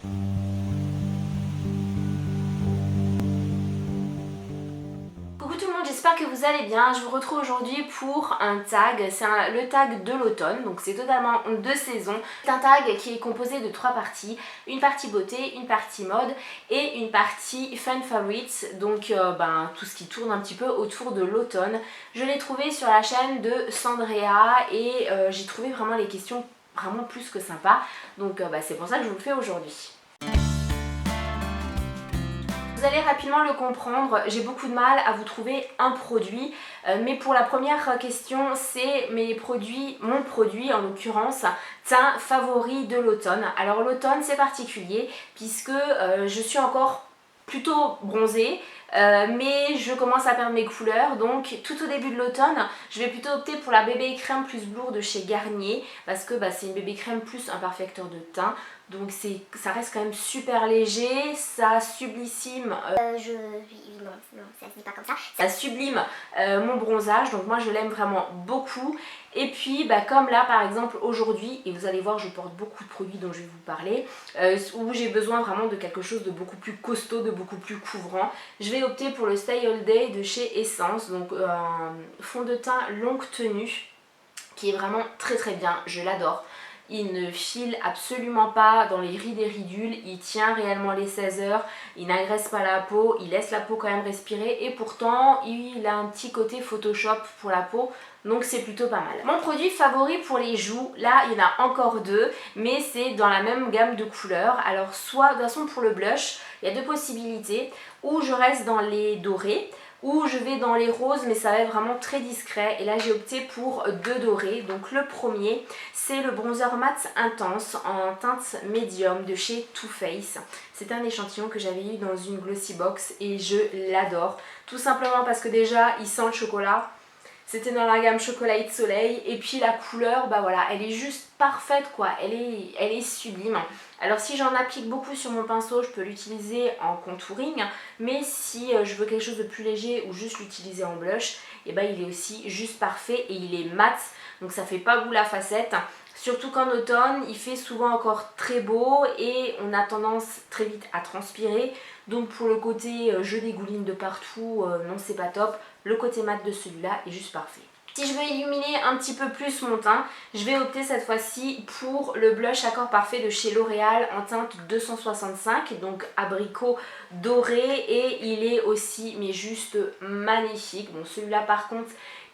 Coucou tout le monde, j'espère que vous allez bien. Je vous retrouve aujourd'hui pour un tag, c'est le tag de l'automne, donc c'est totalement de saison. C'est un tag qui est composé de 3 parties, une partie beauté, une partie mode et une partie fun favorites, donc tout ce qui tourne un petit peu autour de l'automne. Je l'ai trouvé sur la chaîne de Sandrea et j'ai trouvé vraiment les questions vraiment plus que sympas, donc c'est pour ça que je vous le fais aujourd'hui. Vous allez rapidement le comprendre, j'ai beaucoup de mal à vous trouver un produit, mais pour la première question, c'est mon produit en l'occurrence, teint favori de l'automne. Alors l'automne c'est particulier puisque je suis encore plutôt bronzée, mais je commence à perdre mes couleurs, donc tout au début de l'automne je vais plutôt opter pour la bébé crème plus Blur de chez Garnier parce que c'est une bébé crème plus un perfecteur de teint, donc ça reste quand même super léger, ça sublime non, ça se dit pas comme ça sublime mon bronzage, donc moi je l'aime vraiment beaucoup. Et puis comme là par exemple aujourd'hui, et vous allez voir je porte beaucoup de produits dont je vais vous parler, où j'ai besoin vraiment de quelque chose de beaucoup plus costaud, de beaucoup plus couvrant, je vais opter pour le Stay All Day de chez Essence, donc un fond de teint longue tenue qui est vraiment très très bien, je l'adore. Il ne file absolument pas dans les rides et ridules, il tient réellement les 16 heures, il n'agresse pas la peau, il laisse la peau quand même respirer et pourtant il a un petit côté Photoshop pour la peau, donc c'est plutôt pas mal. Mon produit favori pour les joues, là il y en a encore deux, mais c'est dans la même gamme de couleurs. Alors soit, de toute façon pour le blush, il y a deux possibilités, ou je reste dans les dorés, ou je vais dans les roses, mais ça va être vraiment très discret, et là j'ai opté pour deux dorés. Donc le premier c'est le bronzer mat intense en teinte médium de chez Too Faced. C'est un échantillon que j'avais eu dans une glossy box et je l'adore, tout simplement parce que déjà il sent le chocolat. C'était dans la gamme chocolat et de soleil, et puis la couleur, voilà, elle est juste parfaite quoi, elle est sublime. Alors si j'en applique beaucoup sur mon pinceau, je peux l'utiliser en contouring, mais si je veux quelque chose de plus léger ou juste l'utiliser en blush, il est aussi juste parfait et il est mat, donc ça fait pas boule à facettes. Surtout qu'en automne, il fait souvent encore très beau et on a tendance très vite à transpirer. Donc pour le côté je dégouline de partout, non c'est pas top. Le côté mat de celui-là est juste parfait. Si je veux illuminer un petit peu plus mon teint, je vais opter cette fois-ci pour le blush Accord Parfait de chez L'Oréal en teinte 265, donc abricot doré, et il est aussi mais juste magnifique. Bon, celui-là par contre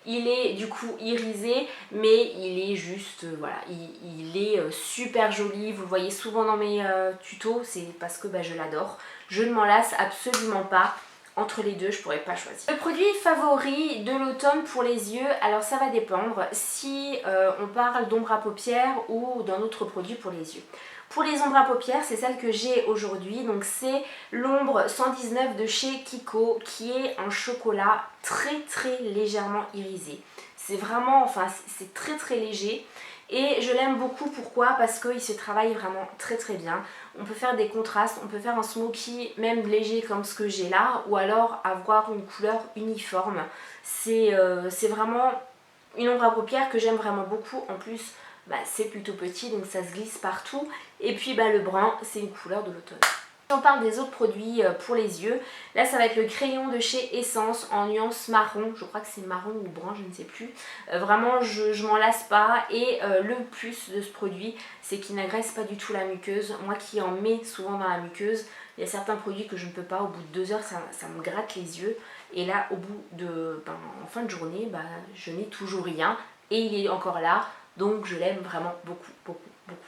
il est du coup irisé, mais il est juste, voilà, il est super joli. Vous le voyez souvent dans mes tutos, c'est parce que je l'adore. Je ne m'en lasse absolument pas. Entre les deux, je pourrais pas choisir. Le produit favori de l'automne pour les yeux, alors ça va dépendre si on parle d'ombre à paupières ou d'un autre produit pour les yeux. Pour les ombres à paupières, c'est celle que j'ai aujourd'hui, donc c'est l'ombre 119 de chez Kiko, qui est en chocolat très légèrement irisé. C'est vraiment, c'est très léger. Et je l'aime beaucoup, pourquoi? Parce qu'il se travaille vraiment très bien. On peut faire des contrastes, on peut faire un smoky même léger comme ce que j'ai là, ou alors avoir une couleur uniforme. C'est vraiment une ombre à paupières que j'aime vraiment beaucoup. En plus, c'est plutôt petit, donc ça se glisse partout. Et puis le brun, c'est une couleur de l'automne. Si on parle des autres produits pour les yeux, là ça va être le crayon de chez Essence en nuance marron, je crois que c'est marron ou brun, je ne sais plus. Vraiment je m'en lasse pas, et le plus de ce produit c'est qu'il n'agresse pas du tout la muqueuse. Moi qui en mets souvent dans la muqueuse, il y a certains produits que je ne peux pas, au bout de 2 heures ça me gratte les yeux, et là au bout de, en fin de journée, je n'ai toujours rien et il est encore là, donc je l'aime vraiment beaucoup.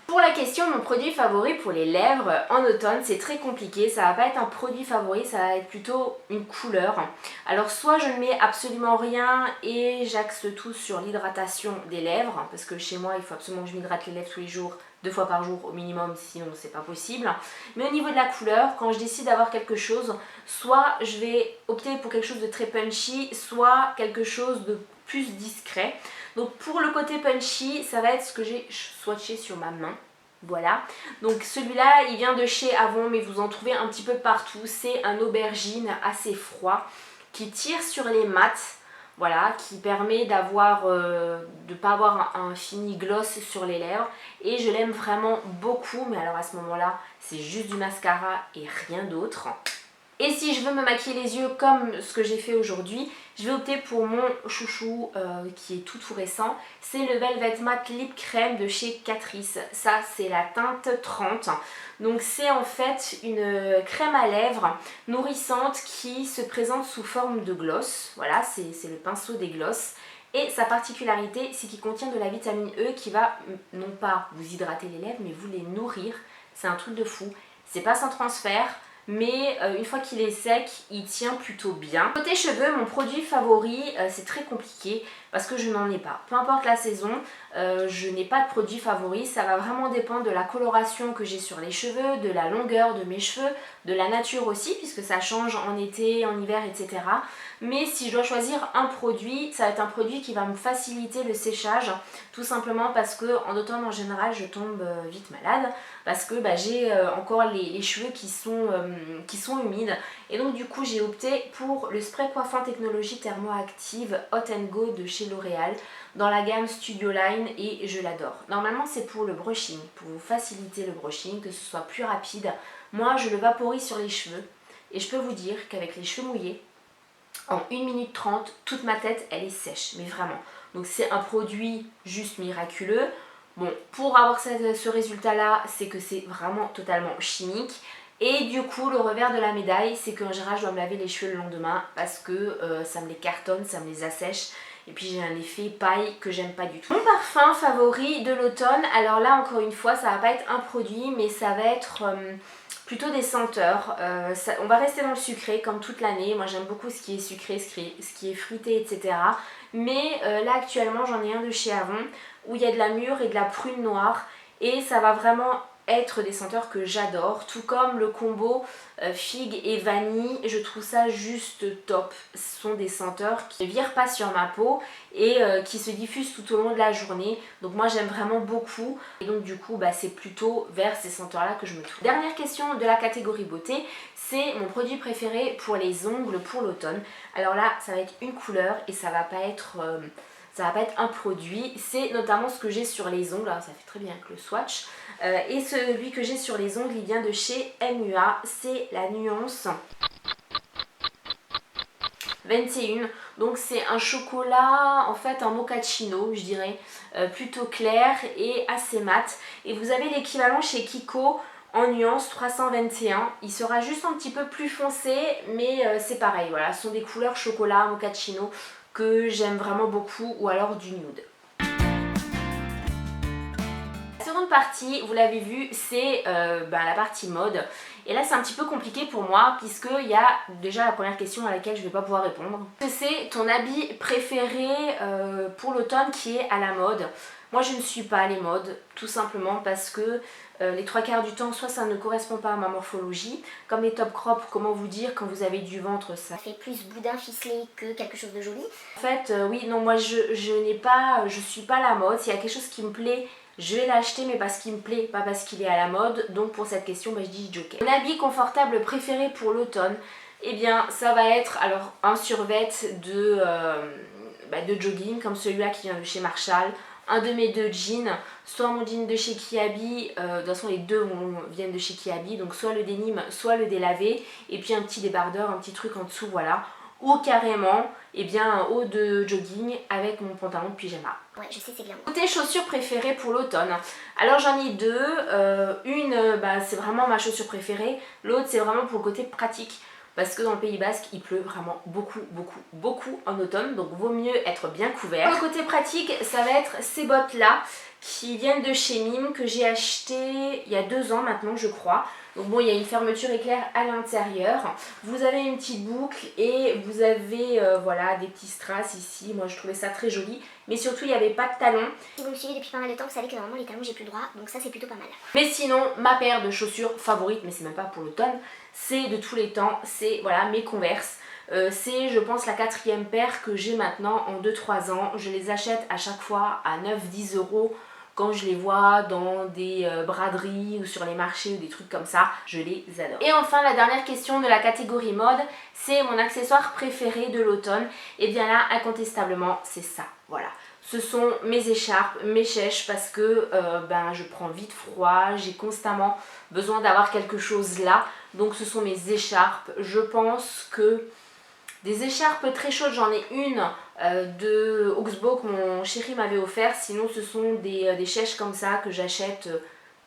Pour la question de mon produit favori pour les lèvres en automne, c'est très compliqué, ça va pas être un produit favori, ça va être plutôt une couleur. Alors soit je ne mets absolument rien et j'axe tout sur l'hydratation des lèvres, parce que chez moi il faut absolument que je m'hydrate les lèvres tous les jours, 2 fois par jour au minimum, sinon c'est pas possible. Mais au niveau de la couleur, quand je décide d'avoir quelque chose, soit je vais opter pour quelque chose de très punchy, soit quelque chose de plus discret. Donc pour le côté punchy, ça va être ce que j'ai swatché sur ma main. Voilà, donc celui-là il vient de chez Avon, mais vous en trouvez un petit peu partout. C'est un aubergine assez froid qui tire sur les mats. voilà, qui permet d'avoir, de pas avoir un fini gloss sur les lèvres. Et je l'aime vraiment beaucoup, mais alors à ce moment-là, c'est juste du mascara et rien d'autre. Et si je veux me maquiller les yeux comme ce que j'ai fait aujourd'hui, je vais opter pour mon chouchou qui est tout récent. C'est le Velvet Matte Lip Cream de chez Catrice. Ça, c'est la teinte 30. Donc c'est en fait une crème à lèvres nourrissante qui se présente sous forme de gloss. Voilà, c'est le pinceau des gloss. Et sa particularité, c'est qu'il contient de la vitamine E qui va non pas vous hydrater les lèvres, mais vous les nourrir. C'est un truc de fou. C'est pas sans transfert. Mais une fois qu'il est sec, il tient plutôt bien. Côté cheveux, mon produit favori, c'est très compliqué parce que je n'en ai pas. Peu importe la saison, je n'ai pas de produit favori. Ça va vraiment dépendre de la coloration que j'ai sur les cheveux, de la longueur de mes cheveux, de la nature aussi, puisque ça change en été, en hiver, etc. Mais si je dois choisir un produit, ça va être un produit qui va me faciliter le séchage, tout simplement parce que en automne en général je tombe vite malade, parce que j'ai encore les cheveux qui sont humides. Et donc du coup j'ai opté pour le spray coiffant technologie thermoactive Hot and Go de chez L'Oréal dans la gamme Studio Line, et je l'adore. Normalement c'est pour le brushing, pour vous faciliter le brushing, que ce soit plus rapide. Moi je le vaporise sur les cheveux et je peux vous dire qu'avec les cheveux mouillés, en 1 minute 30, toute ma tête elle est sèche, mais vraiment. Donc c'est un produit juste miraculeux. Bon, pour avoir ce résultat là, c'est que c'est vraiment totalement chimique. Et du coup, le revers de la médaille, c'est qu'en général, je dois me laver les cheveux le lendemain parce que ça me les cartonne, ça me les assèche. Et puis j'ai un effet paille que j'aime pas du tout. Mon parfum favori de l'automne, alors là encore une fois, ça va pas être un produit, mais ça va être plutôt des senteurs. On va rester dans le sucré comme toute l'année. Moi j'aime beaucoup ce qui est sucré, ce qui est fruité, etc. Mais là actuellement, j'en ai un de chez Avon où il y a de la mûre et de la prune noire. Et ça va vraiment être des senteurs que j'adore, tout comme le combo figue et vanille. Je trouve ça juste top. Ce sont des senteurs qui ne virent pas sur ma peau et qui se diffusent tout au long de la journée. Donc moi j'aime vraiment beaucoup, et donc du coup c'est plutôt vers ces senteurs là que je me tourne. Dernière question de la catégorie beauté, c'est mon produit préféré pour les ongles pour l'automne. Alors là ça va être une couleur et ça va pas être un produit, c'est notamment ce que j'ai sur les ongles. Alors ça fait très bien avec le swatch. Et celui que j'ai sur les ongles, il vient de chez MUA, c'est la nuance 21. Donc c'est un chocolat, en fait un mochaccino je dirais, plutôt clair et assez mat. Et vous avez l'équivalent chez Kiko en nuance 321. Il sera juste un petit peu plus foncé, mais c'est pareil, voilà, ce sont des couleurs chocolat, mochaccino que j'aime vraiment beaucoup, ou alors du nude. Seconde partie, vous l'avez vu, c'est la partie mode. Et là c'est un petit peu compliqué pour moi puisqu'il y a déjà la première question à laquelle je ne vais pas pouvoir répondre. C'est ton habit préféré pour l'automne qui est à la mode. Moi je ne suis pas les modes, tout simplement parce que les 3/4 du temps, soit ça ne correspond pas à ma morphologie, comme les top crop, comment vous dire, quand vous avez du ventre, ça fait plus boudin ficelé que quelque chose de joli. En fait, oui, non, moi je suis pas la mode. S'il y a quelque chose qui me plaît, je vais l'acheter, mais parce qu'il me plaît, pas parce qu'il est à la mode. Donc pour cette question, je dis joker. Mon habit confortable préféré pour l'automne, eh bien ça va être alors un survêt de jogging, comme celui-là qui vient de chez Marshall. Un de mes deux jeans, soit mon jean de chez Kiabi, de toute façon les deux viennent de chez Kiabi, donc soit le denim, soit le délavé, et puis un petit débardeur, un petit truc en dessous, voilà. Ou carrément, un haut de jogging avec mon pantalon de pyjama. Ouais, je sais, c'est bien. Côté chaussures préférées pour l'automne, alors j'en ai deux. Une, c'est vraiment ma chaussure préférée, l'autre c'est vraiment pour le côté pratique. Parce que dans le Pays Basque, il pleut vraiment beaucoup en automne, donc vaut mieux être bien couvert. Pour le côté pratique, ça va être ces bottes-là, qui viennent de chez Mime, que j'ai acheté il y a 2 ans maintenant, je crois. Donc bon, il y a une fermeture éclair à l'intérieur. Vous avez une petite boucle et vous avez des petits strass ici. Moi, je trouvais ça très joli. Mais surtout, il n'y avait pas de talons. Si vous me suivez depuis pas mal de temps, vous savez que normalement les talons, j'ai plus le droit. Donc ça, c'est plutôt pas mal. Mais sinon, ma paire de chaussures favorite, mais c'est même pas pour l'automne, c'est de tous les temps, c'est mes Converse. C'est je pense la 4e paire que j'ai maintenant en 2-3 ans. Je les achète à chaque fois à 9-10 € quand je les vois dans des braderies ou sur les marchés ou des trucs comme ça, je les adore. Et enfin la dernière question de la catégorie mode, c'est mon accessoire préféré de l'automne. Et bien là incontestablement c'est ça, voilà. Ce sont mes écharpes, mes chèches parce que je prends vite froid, j'ai constamment besoin d'avoir quelque chose là. Donc ce sont mes écharpes. Je pense que des écharpes très chaudes, j'en ai une de Oxbow que mon chéri m'avait offert. Sinon ce sont des chèches comme ça que j'achète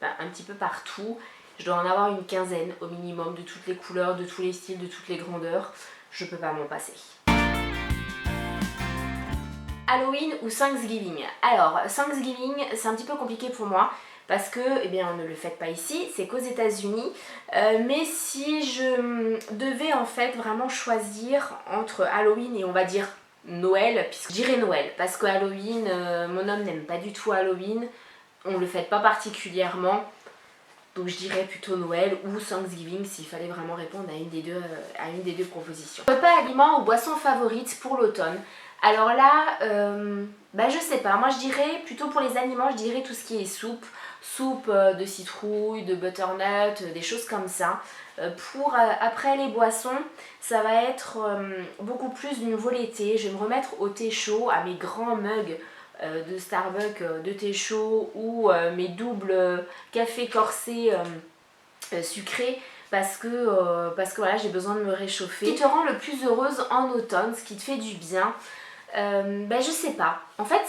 un petit peu partout. Je dois en avoir une quinzaine au minimum, de toutes les couleurs, de tous les styles, de toutes les grandeurs. Je peux pas m'en passer. Halloween ou Thanksgiving? Alors Thanksgiving c'est un petit peu compliqué pour moi parce que on ne le fait pas ici, c'est qu'aux États-Unis. Mais si je devais en fait vraiment choisir entre Halloween et on va dire Noël, puisque je dirais Noël parce que Halloween, mon homme n'aime pas du tout Halloween, on le fait pas particulièrement. Donc je dirais plutôt Noël ou Thanksgiving s'il fallait vraiment répondre à une des deux propositions. Repas, aliments ou boissons favorites pour l'automne? Alors là, je sais pas, moi je dirais plutôt pour les aliments, je dirais tout ce qui est soupe de citrouille, de butternut, des choses comme ça. Après les boissons, ça va être beaucoup plus du nouveau l'été. Je vais me remettre au thé chaud, à mes grands mugs de Starbucks de thé chaud ou mes doubles cafés corsés sucrés parce que voilà, j'ai besoin de me réchauffer. Ce qui te rend le plus heureuse en automne, ce qui te fait du bien? Je sais pas. En fait,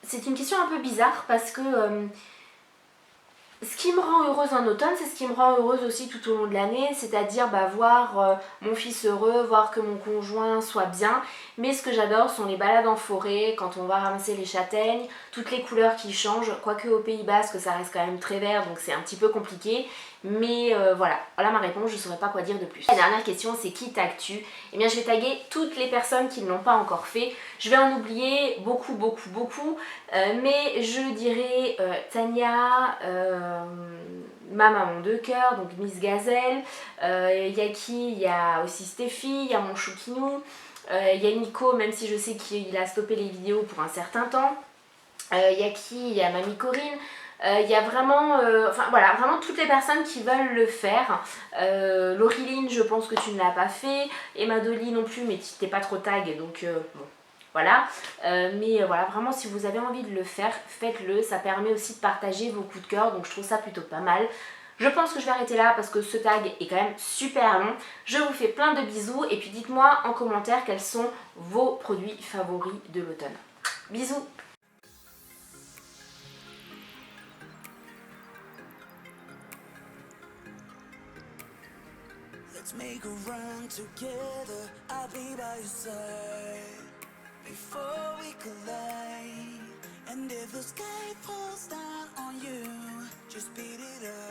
c'est une question un peu bizarre parce que ce qui me rend heureuse en automne, c'est ce qui me rend heureuse aussi tout au long de l'année, c'est-à-dire voir mon fils heureux, voir que mon conjoint soit bien. Mais ce que j'adore sont les balades en forêt, quand on va ramasser les châtaignes, toutes les couleurs qui changent, quoique au Pays Basque ça reste quand même très vert, donc c'est un petit peu compliqué. Mais voilà ma réponse, je ne saurais pas quoi dire de plus. La dernière question, c'est qui tagues-tu? Eh bien je vais taguer toutes les personnes qui ne l'ont pas encore fait. Je vais en oublier beaucoup, mais je dirais Tania, ma maman de cœur, donc Miss Gazelle, il y a qui? Il y a aussi Stéphie, il y a mon chouquinou, il y a Nico, même si je sais qu'il a stoppé les vidéos pour un certain temps. Il y a qui? Il y a Mamie Corinne. Il y a vraiment, vraiment toutes les personnes qui veulent le faire. Lauriline, je pense que tu ne l'as pas fait. Emma Dolly non plus, mais tu n'es pas trop tag, donc bon. Voilà, vraiment si vous avez envie de le faire, faites-le, ça permet aussi de partager vos coups de cœur, donc je trouve ça plutôt pas mal. Je pense que je vais arrêter là parce que ce tag est quand même super long. Je vous fais plein de bisous et puis dites-moi en commentaire quels sont vos produits favoris de l'automne. Bisous! Let's make a run together, I'll be by your side before we collide. And if the sky falls down on you, just beat it up.